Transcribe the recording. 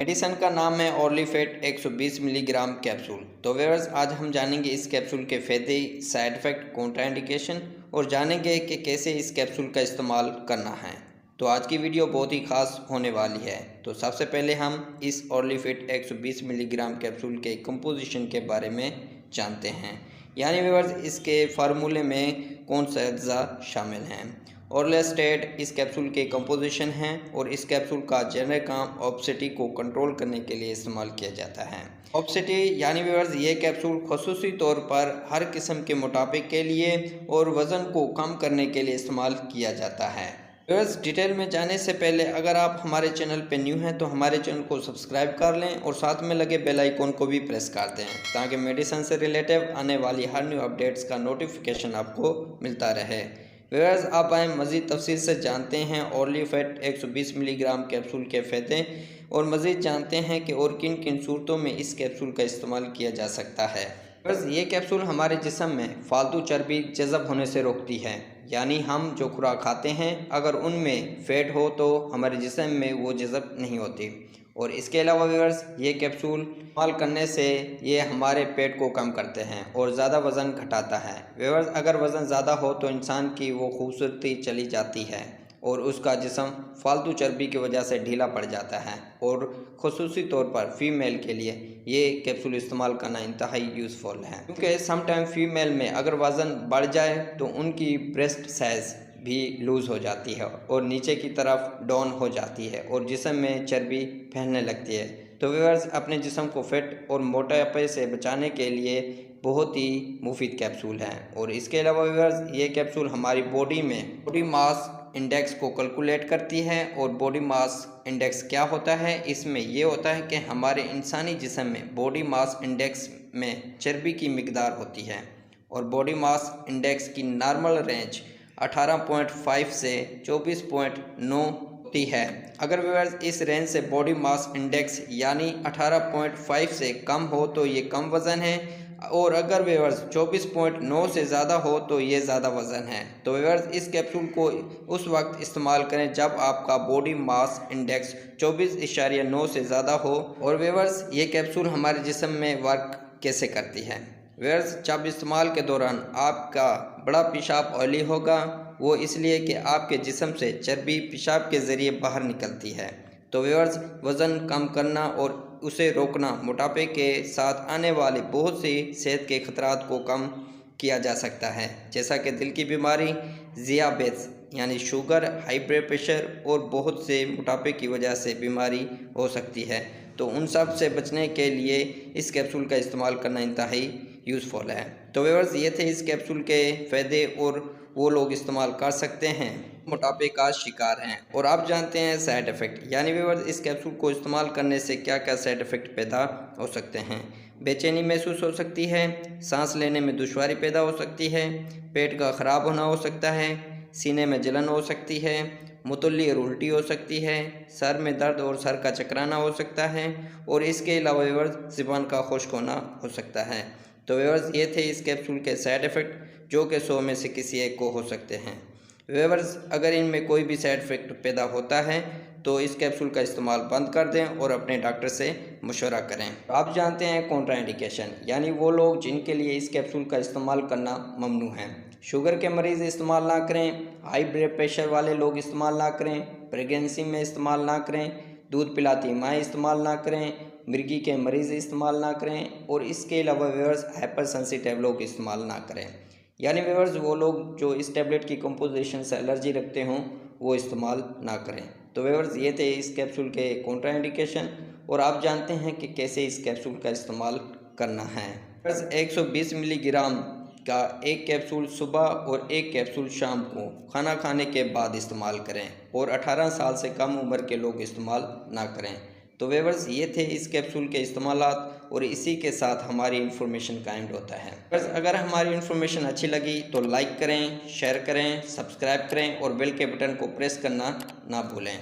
Medicine का नाम है ऑर्लीफेट 120 मिलीग्राम कैप्सूल। तो व्यूअर्स, आज हम जानेंगे इस कैप्सूल के फ़ायदे, साइड इफ़ेक्ट, कॉन्ट्राइंडिकेशन और जानेंगे कि कैसे इस कैप्सूल का इस्तेमाल करना है। तो आज की वीडियो बहुत ही खास होने वाली है। तो सबसे पहले हम इस ऑर्लीफेट 120 मिलीग्राम कैप्सूल के कंपोजिशन के बारे में जानते हैं, यानी व्यूअर्स इसके फार्मूले में कौन सा अज्जा शामिल हैं। ऑर्लिस्टेट इस कैप्सूल के कंपोजिशन हैं और इस कैप्सूल का जनरल काम ओबेसिटी को कंट्रोल करने के लिए इस्तेमाल किया जाता है। ओबेसिटी यानी व्यूअर्स ये कैप्सूल खुसूसी तौर पर हर किस्म के मोटापे के लिए और वज़न को कम करने के लिए इस्तेमाल किया जाता है। व्यूअर्स, डिटेल में जाने से पहले अगर आप हमारे चैनल पर न्यू हैं तो हमारे चैनल को सब्सक्राइब कर लें और साथ में लगे बेल आइकॉन को भी प्रेस कर दें ताकि मेडिसिन से रिलेटेड आने वाली हर न्यू अपडेट्स का नोटिफिकेशन आपको मिलता रहे। व्यूअर्स, आप आए मज़ीद तफसील से जानते हैं ऑर्लीफेट 120 मिलीग्राम कैप्सूल के फ़ायदे और मज़ीद जानते हैं कि और किन किन सूरतों में इस कैप्सूल का इस्तेमाल किया जा सकता है। व्यूअर्स, ये कैप्सूल हमारे जिस्म में फालतू चर्बी जज़ब होने से रोकती है, यानी हम जो खुराक खाते हैं अगर उनमें फ़ैट हो तो हमारे जिस्म में वो जज़ब नहीं होती। और इसके अलावा व्यूअर्स, ये कैप्सूल इस्तेमाल करने से ये हमारे पेट को कम करते हैं और ज़्यादा वज़न घटाता है। व्यूअर्स, अगर वज़न ज़्यादा हो तो इंसान की वो खूबसूरती चली जाती है और उसका जिस्म फालतू चर्बी की वजह से ढीला पड़ जाता है। और खुसूसी तौर पर फ़ीमेल के लिए ये कैप्सूल इस्तेमाल करना इंतहाई यूज़फुल है, क्योंकि समटाइम फ़ीमेल में अगर वज़न बढ़ जाए तो उनकी ब्रेस्ट साइज़ भी लूज़ हो जाती है और नीचे की तरफ डाउन हो जाती है और जिस्म में चर्बी फैलने लगती है। तो व्यूअर्स, अपने जिस्म को फिट और मोटापे से बचाने के लिए बहुत ही मुफीद कैप्सूल है। और इसके अलावा व्यूअर्स, ये कैप्सूल हमारी बॉडी में बॉडी मास इंडेक्स को कैलकुलेट करती है। और बॉडी मास इंडेक्स क्या होता है? इसमें यह होता है कि हमारे इंसानी जिस्म में बॉडी मास इंडेक्स में चर्बी की मिकदार होती है और बॉडी मास इंडेक्स की नॉर्मल रेंज 18.5 से 24.9 होती है। अगर व्यूअर्स इस रेंज से बॉडी मास इंडेक्स यानी 18.5 से कम हो तो ये कम वज़न है और अगर व्यूअर्स 24.9 से ज़्यादा हो तो ये ज़्यादा वज़न है। तो व्यूअर्स, इस कैप्सूल को उस वक्त इस्तेमाल करें जब आपका बॉडी मास इंडेक्स 24.9 से ज़्यादा हो। और व्यूअर्स, ये कैप्सूल हमारे जिस्म में वर्क कैसे करती है? व्यूअर्स, जब इस्तेमाल के दौरान आपका बड़ा पेशाब ऑयली होगा, वो इसलिए कि आपके जिस्म से चर्बी पेशाब के ज़रिए बाहर निकलती है। तो व्यूअर्स, वज़न कम करना और उसे रोकना मोटापे के साथ आने वाले बहुत सी सेहत के ख़तरात को कम किया जा सकता है, जैसा कि दिल की बीमारी, ज़ियाबेट्स यानी शुगर, हाई ब्लड प्रेशर और बहुत से मोटापे की वजह से बीमारी हो सकती है। तो उन सब से बचने के लिए इस कैप्सूल का इस्तेमाल करना इंतहाई यूज़फुल है। तो व्यूअर्स, ये थे इस कैप्सूल के फ़ायदे और वो लोग इस्तेमाल कर सकते हैं मोटापे का शिकार हैं। और आप जानते हैं साइड इफ़ेक्ट, यानी व्यूअर्स इस कैप्सूल को इस्तेमाल करने से क्या क्या साइड इफ़ेक्ट पैदा हो सकते हैं। बेचैनी महसूस हो सकती है, सांस लेने में दुश्वारी पैदा हो सकती है, पेट का ख़राब होना हो सकता है, सीने में जलन हो सकती है, मुतल्ली और उल्टी हो सकती है, सर में दर्द और सर का चकराना हो सकता है और इसके अलावा व्यूअर्स ज़ुबान का खुश्क होना हो सकता है। तो व्यूअर्स, ये थे इस कैप्सूल के साइड इफ़ेक्ट जो कि 100 में से किसी एक को हो सकते हैं। व्यूअर्स, अगर इनमें कोई भी साइड इफ़ेक्ट पैदा होता है तो इस कैप्सूल का इस्तेमाल बंद कर दें और अपने डॉक्टर से मशवरा करें। आप जानते हैं कॉन्ट्राइंडिकेशन, यानी वो लोग जिनके लिए इस कैप्सूल का इस्तेमाल करना ममनू है। शुगर के मरीज़ इस्तेमाल ना करें, हाई ब्लड प्रेशर वाले लोग इस्तेमाल ना करें, प्रेगनेंसी में इस्तेमाल ना करें, दूध पिलाती माएँ इस्तेमाल ना करें, मिर्गी के मरीज़ इस्तेमाल ना करें और इसके अलावा व्यूअर्स हाइपर सेंसिटिव लोग इस्तेमाल ना करें, यानी व्यूअर्स वो लोग जो इस टैबलेट की कंपोजिशन से एलर्जी रखते हों वो इस्तेमाल ना करें। तो व्यूअर्स, ये थे इस कैप्सूल के कॉन्ट्राइंडिकेशन और आप जानते हैं कि कैसे इस कैप्सूल का इस्तेमाल करना है। बस 120 मिलीग्राम का एक कैप्सूल सुबह और एक कैप्सूल शाम को खाना खाने के बाद इस्तेमाल करें और 18 साल से कम उम्र के लोग इस्तेमाल ना करें। तो व्यूअर्स, ये थे इस कैप्सूल के इस्तेमालात और इसी के साथ हमारी इन्फॉर्मेशन का एंड होता है। बस अगर हमारी इन्फॉर्मेशन अच्छी लगी तो लाइक करें, शेयर करें, सब्सक्राइब करें और बेल के बटन को प्रेस करना ना भूलें।